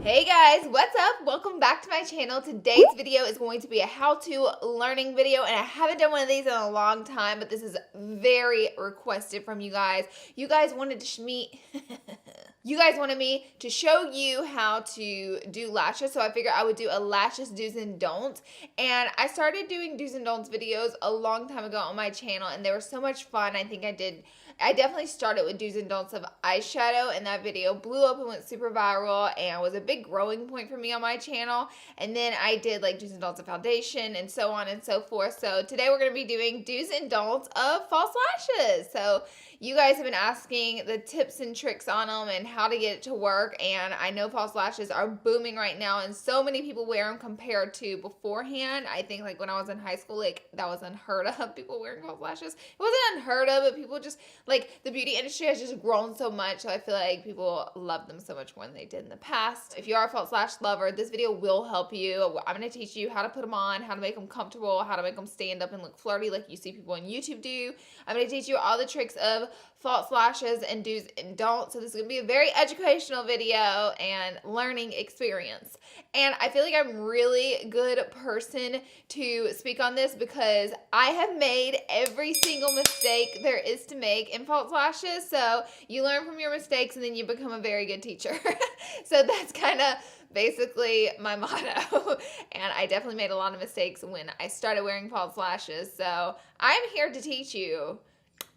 Hey guys, what's up? Welcome back to my channel. Today's video is going to be a how-to learning video, and I haven't done one of these in a long time, but this is very requested from you guys. You guys wanted me to show you how to do lashes, so I figured I would do a lashes do's and don'ts. And I started doing do's and don'ts videos a long time ago on my channel, and they were so much fun. I definitely started with do's and don'ts of eyeshadow, and that video blew up and went super viral and was a big growing point for me on my channel. And then I did like do's and don'ts of foundation and so on and so forth. So today we're going to be doing do's and don'ts of false lashes. So you guys have been asking the tips and tricks on them and how to get it to work, and I know false lashes are booming right now and so many people wear them compared to beforehand. I think like when I was in high school, like that was unheard of, people wearing false lashes. It wasn't unheard of, but people just like the beauty industry has just grown so much, so I feel like people love them so much more than they did in the past. If you are a false lash lover, this video will help you. I'm going to teach you how to put them on, how to make them comfortable, how to make them stand up and look flirty like you see people on YouTube do. I'm going to teach you all the tricks of false lashes and do's and don'ts. So this is going to be a very educational video and learning experience. And I feel like I'm really good person to speak on this because I have made every single mistake there is to make in false lashes. So you learn from your mistakes and then you become a very good teacher. So that's kind of basically my motto. And I definitely made a lot of mistakes when I started wearing false lashes. So I'm here to teach you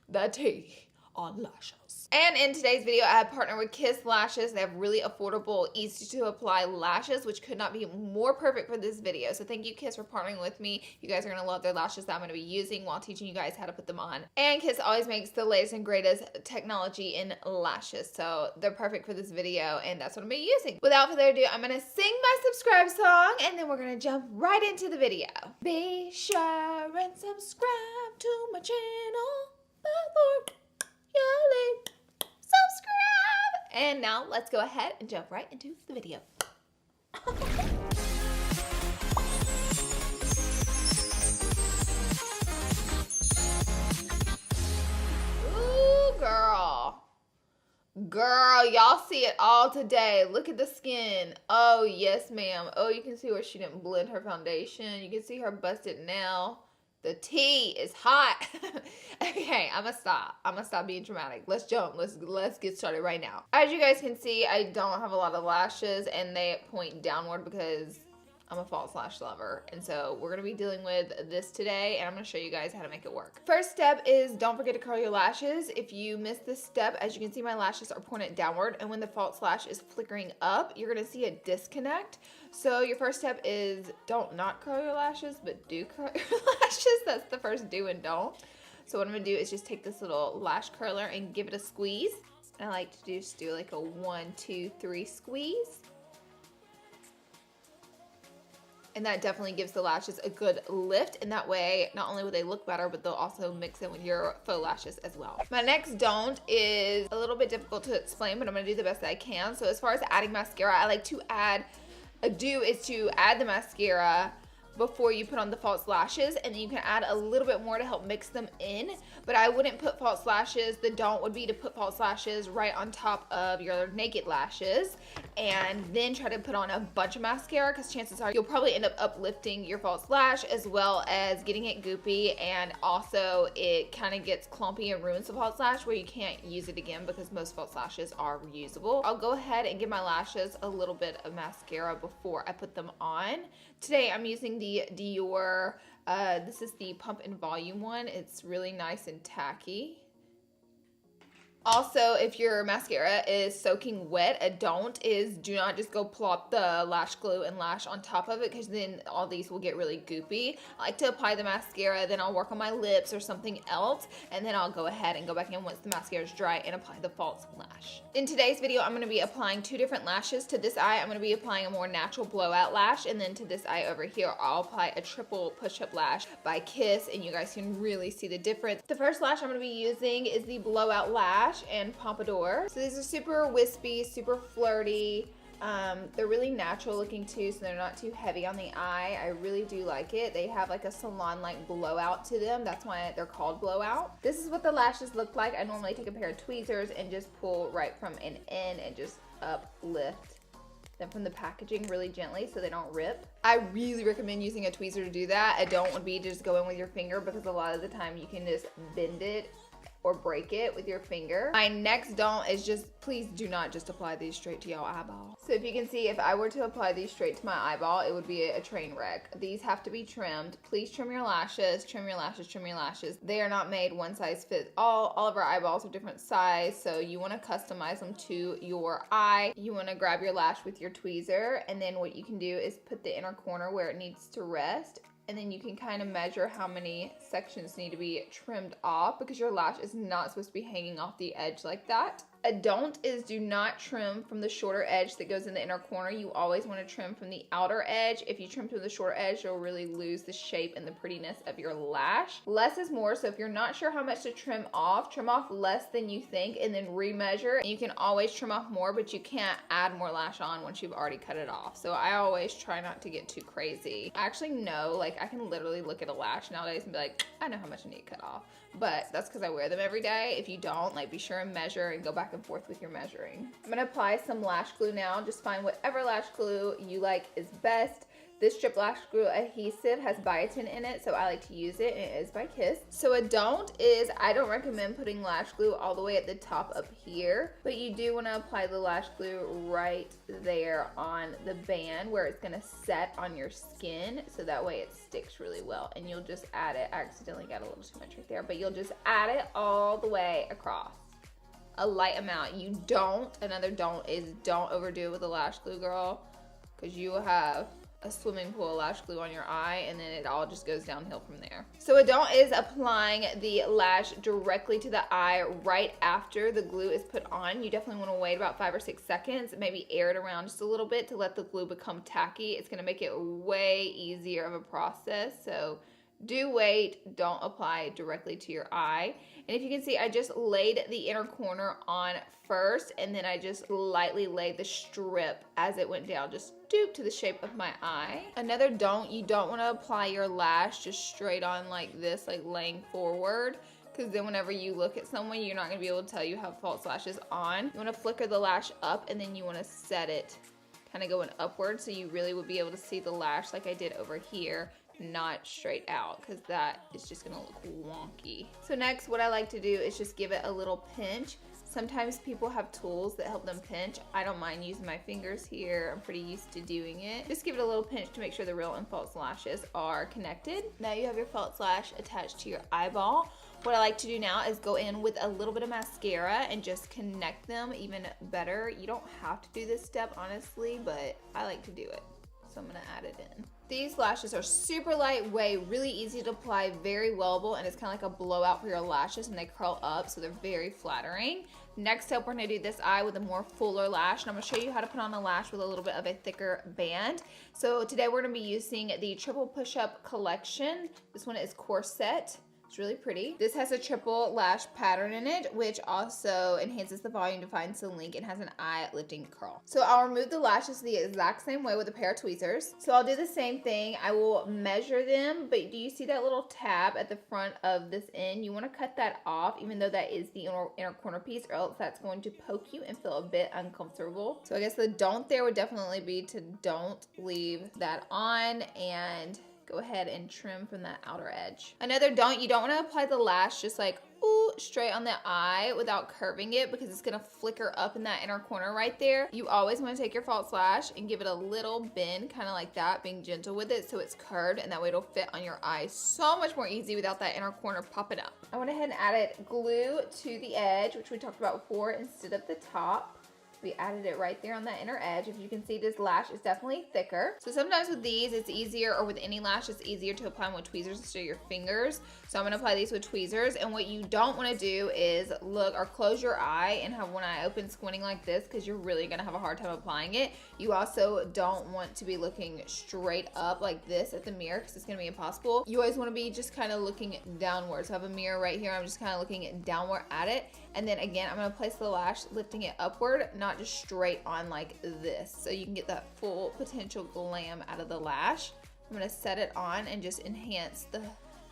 the tea on lashes. And in today's video, I have partnered with Kiss Lashes. They have really affordable, easy to apply lashes, which could not be more perfect for this video. So thank you, Kiss, for partnering with me. You guys are gonna love their lashes that I'm gonna be using while teaching you guys how to put them on. And Kiss always makes the latest and greatest technology in lashes. So they're perfect for this video, and that's what I'm gonna be using. Without further ado, I'm gonna sing my subscribe song, and then we're gonna jump right into the video. Be sure and subscribe to my channel before you leave. Subscribe! And now let's go ahead and jump right into the video. Ooh, girl. Girl, y'all see it all today. Look at the skin. Oh, yes, ma'am. Oh, you can see where she didn't blend her foundation. You can see her busted nail. The tea is hot. Okay, I'm gonna stop being dramatic. Let's jump. Let's get started right now. As you guys can see, I don't have a lot of lashes and they point downward because I'm a false lash lover. And so we're gonna be dealing with this today, and I'm gonna show you guys how to make it work. First step is don't forget to curl your lashes. If you miss this step, as you can see, my lashes are pointed downward, and when the false lash is flickering up, you're gonna see a disconnect. So your first step is don't not curl your lashes, but do curl your lashes. That's the first do and don't. So what I'm gonna do is just take this little lash curler and give it a squeeze. And I like to just do like a 1, 2, 3 squeeze. And that definitely gives the lashes a good lift, and that way not only will they look better, but they'll also mix in with your faux lashes as well. My next don't is a little bit difficult to explain, but I'm gonna do the best that I can. So as far as adding mascara, I like to add, a do is to add the mascara before you put on the false lashes, and then you can add a little bit more to help mix them in, but I wouldn't put false lashes. The don't would be to put false lashes right on top of your naked lashes and then try to put on a bunch of mascara, because chances are you'll probably end up uplifting your false lash as well as getting it goopy, and also it kind of gets clumpy and ruins the false lash where you can't use it again because most false lashes are reusable. I'll go ahead and give my lashes a little bit of mascara before I put them on. Today I'm using the Dior, this is the Pump and Volume one. It's really nice and tacky. Also, if your mascara is soaking wet, a don't is do not just go plop the lash glue and lash on top of it, because then all these will get really goopy. I like to apply the mascara, then I'll work on my lips or something else, and then I'll go ahead and go back in once the mascara is dry and apply the false lash. In today's video, I'm going to be applying 2 different lashes. To this eye, I'm going to be applying a more natural blowout lash, and then to this eye over here, I'll apply a triple push-up lash by Kiss, and you guys can really see the difference. The first lash I'm going to be using is the blowout lash and pompadour. So these are super wispy, super flirty. They're really natural looking too, so they're not too heavy on the eye. I really do like it. They have like a salon-like blowout to them. That's why they're called blowout. This is what the lashes look like. I normally take a pair of tweezers and just pull right from an end and just uplift them from the packaging really gently so they don't rip. I really recommend using a tweezer to do that. A don't would be just go in with your finger, because a lot of the time you can just bend it or break it with your finger. My next don't is just, please do not just apply these straight to your eyeball. So if you can see, if I were to apply these straight to my eyeball, it would be a train wreck. These have to be trimmed. Please trim your lashes, trim your lashes, trim your lashes. They are not made one size fits all. All of our eyeballs are different size, so you want to customize them to your eye. You want to grab your lash with your tweezer, and then what you can do is put the inner corner where it needs to rest, and then you can kind of measure how many sections need to be trimmed off, because your lash is not supposed to be hanging off the edge like that. A don't is do not trim from the shorter edge that goes in the inner corner. You always want to trim from the outer edge. If you trim from the shorter edge, you'll really lose the shape and the prettiness of your lash. Less is more, so if you're not sure how much to trim off less than you think and then remeasure. You can always trim off more, but you can't add more lash on once you've already cut it off. So I always try not to get too crazy. I actually know, like, I can literally look at a lash nowadays and be like, I know how much I need to cut off. But that's because I wear them every day. If you don't, like, be sure and measure and go back and forth with your measuring. I'm gonna apply some lash glue now. Just find whatever lash glue you like is best. This strip lash glue adhesive has biotin in it, so I like to use it, and it is by Kiss. So a don't is, I don't recommend putting lash glue all the way at the top up here, but you do want to apply the lash glue right there on the band where it's going to set on your skin, so that way it sticks really well. And you'll just add it. I accidentally got a little too much right there, but you'll just add it all the way across. A light amount. You don't, another don't is don't overdo it with the lash glue, girl, because you will have a swimming pool of lash glue on your eye, and then it all just goes downhill from there. So a don't is applying the lash directly to the eye right after the glue is put on. You definitely want to wait about 5 or 6 seconds, maybe air it around just a little bit to let the glue become tacky. It's going to make it way easier of a process, so do wait, don't apply directly to your eye. And if you can see, I just laid the inner corner on first, and then I just lightly laid the strip as it went down, just doop to the shape of my eye. Another don't, you don't want to apply your lash just straight on like this, like laying forward, because then whenever you look at someone, you're not going to be able to tell you have false lashes on. You want to flicker the lash up, and then you want to set it kind of going upward, so you really would be able to see the lash like I did over here, not straight out, because that is just gonna look wonky. So next, what I like to do is just give it a little pinch. Sometimes people have tools that help them pinch. I don't mind using my fingers here. I'm pretty used to doing it. Just give it a little pinch to make sure the real and false lashes are connected. Now you have your false lash attached to your eyeball. What I like to do now is go in with a little bit of mascara and just connect them even better. You don't have to do this step, honestly, but I like to do it. So I'm gonna add it in. These lashes are super lightweight, really easy to apply, very wearable, and it's kind of like a blowout for your lashes, and they curl up, so they're very flattering. Next up, we're gonna do this eye with a more fuller lash, and I'm gonna show you how to put on a lash with a little bit of a thicker band. So today we're gonna be using the Triple Push-Up Collection. This one is Corset. It's really pretty. This has a triple lash pattern in it, which also enhances the volume, defines the link, and has an eye lifting curl. So I'll remove the lashes the exact same way with a pair of tweezers. So I'll do the same thing. I will measure them, but do you see that little tab at the front of this end? You want to cut that off, even though that is the inner corner piece, or else that's going to poke you and feel a bit uncomfortable. So I guess the don't there would definitely be to don't leave that on, and go ahead and trim from that outer edge. Another don't, you don't want to apply the lash just like straight on the eye without curving it, because it's gonna flicker up in that inner corner right there. You always want to take your false lash and give it a little bend, kind of like that, being gentle with it so it's curved, and that way it'll fit on your eye so much more easy without that inner corner popping up. I went ahead and added glue to the edge, which we talked about before, instead of the top. We added it right there on that inner edge. If you can see, this lash is definitely thicker. So sometimes with these, it's easier, or with any lash, it's easier to apply them with tweezers instead of your fingers. So I'm gonna apply these with tweezers. And what you don't wanna do is look or close your eye and have one eye open squinting like this, because you're really gonna have a hard time applying it. You also don't want to be looking straight up like this at the mirror, because it's gonna be impossible. You always wanna be just kind of looking downward. So I have a mirror right here. I'm just kind of looking downward at it. And then again, I'm gonna place the lash, lifting it upward, not just straight on like this, so you can get that full potential glam out of the lash. I'm gonna set it on and just enhance the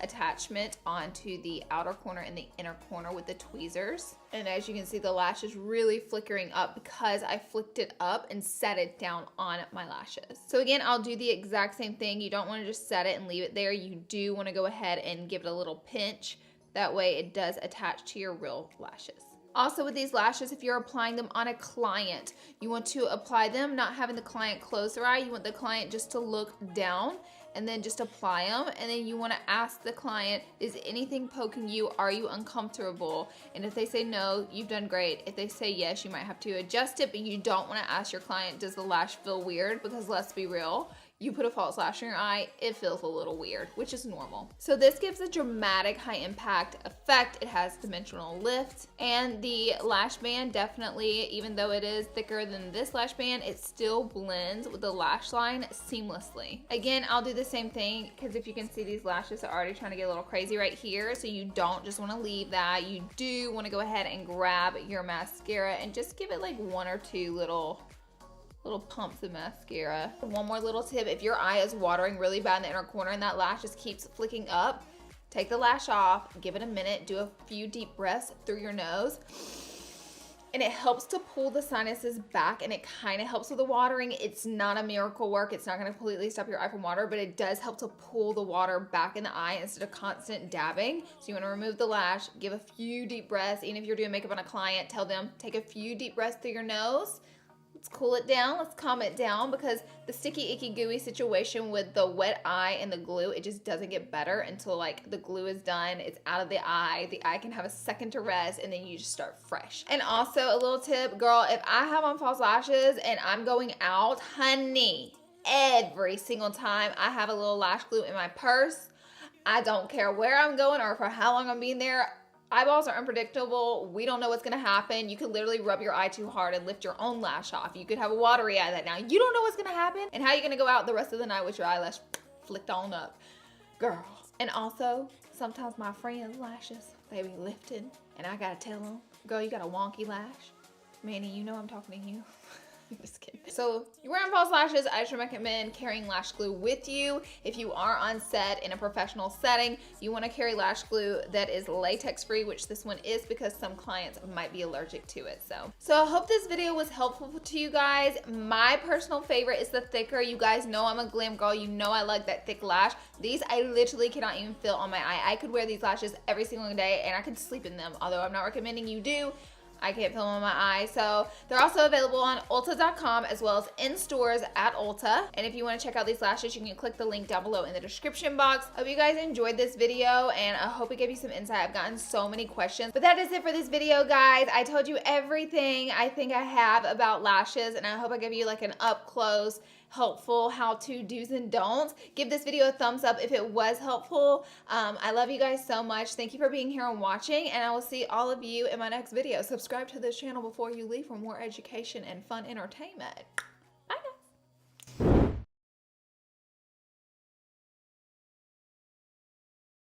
attachment onto the outer corner and the inner corner with the tweezers. And as you can see, the lash is really flickering up because I flicked it up and set it down on my lashes. So again, I'll do the exact same thing. You don't want to just set it and leave it there. You do want to go ahead and give it a little pinch. That way it does attach to your real lashes. Also with these lashes, if you're applying them on a client, you want to apply them not having the client close their eye. You want the client just to look down and then just apply them. And then you want to ask the client, is anything poking you? Are you uncomfortable? And if they say no, you've done great. If they say yes, you might have to adjust it, but you don't want to ask your client, does the lash feel weird? Because let's be real, you put a false lash in your eye, it feels a little weird, which is normal. So this gives a dramatic high impact effect. It has dimensional lift, and the lash band definitely, even though it is thicker than this lash band, it still blends with the lash line seamlessly. Again, I'll do the same thing because if you can see, these lashes are already trying to get a little crazy right here, so you don't just want to leave that. You do want to go ahead and grab your mascara and just give it like one or two little pumps of mascara. One more little tip, if your eye is watering really bad in the inner corner and that lash just keeps flicking up, take the lash off, give it a minute, do a few deep breaths through your nose, and it helps to pull the sinuses back, and it kind of helps with the watering. It's not a miracle work. It's not going to completely stop your eye from water, but it does help to pull the water back in the eye instead of constant dabbing. So you want to remove the lash, give a few deep breaths. Even if you're doing makeup on a client, tell them, take a few deep breaths through your nose. Let's cool it down, let's calm it down, because the sticky, icky, gooey situation with the wet eye and the glue, it just doesn't get better until like the glue is done, it's out of the eye can have a second to rest, and then you just start fresh. And also a little tip, girl, if I have on false lashes and I'm going out, honey, every single time I have a little lash glue in my purse. I don't care where I'm going or for how long I'm being there. Eyeballs are unpredictable. We don't know what's gonna happen. You could literally rub your eye too hard and lift your own lash off. You could have a watery eye that now. You don't know what's gonna happen. And how are you gonna go out the rest of the night with your eyelash flicked on up? Girl. And also, sometimes my friends' lashes, they be lifting, and I gotta tell them, girl, you got a wonky lash. Manny, you know I'm talking to you. I'm just kidding. So you're wearing false lashes, I just recommend carrying lash glue with you. If you are on set in a professional setting, you want to carry lash glue that is latex free, which this one is because some clients might be allergic to it. So I hope this video was helpful to you guys. My personal favorite is the thicker. You guys know I'm a glam girl. You know I like that thick lash. These I literally cannot even feel on my eye. I could wear these lashes every single day and I could sleep in them, although I'm not recommending you do. I can't feel them on my eye. So they're also available on Ulta.com as well as in stores at Ulta. And if you want to check out these lashes, you can click the link down below in the description box. I hope you guys enjoyed this video, and I hope it gave you some insight. I've gotten so many questions. But that is it for this video, guys. I told you everything I think I have about lashes, and I hope I give you like an up close, helpful how-to do's and don'ts. Give this video a thumbs up if it was helpful. I love you guys so much. Thank you for being here and watching, and I will see all of you in my next video. Subscribe to this channel before you leave for more education and fun entertainment.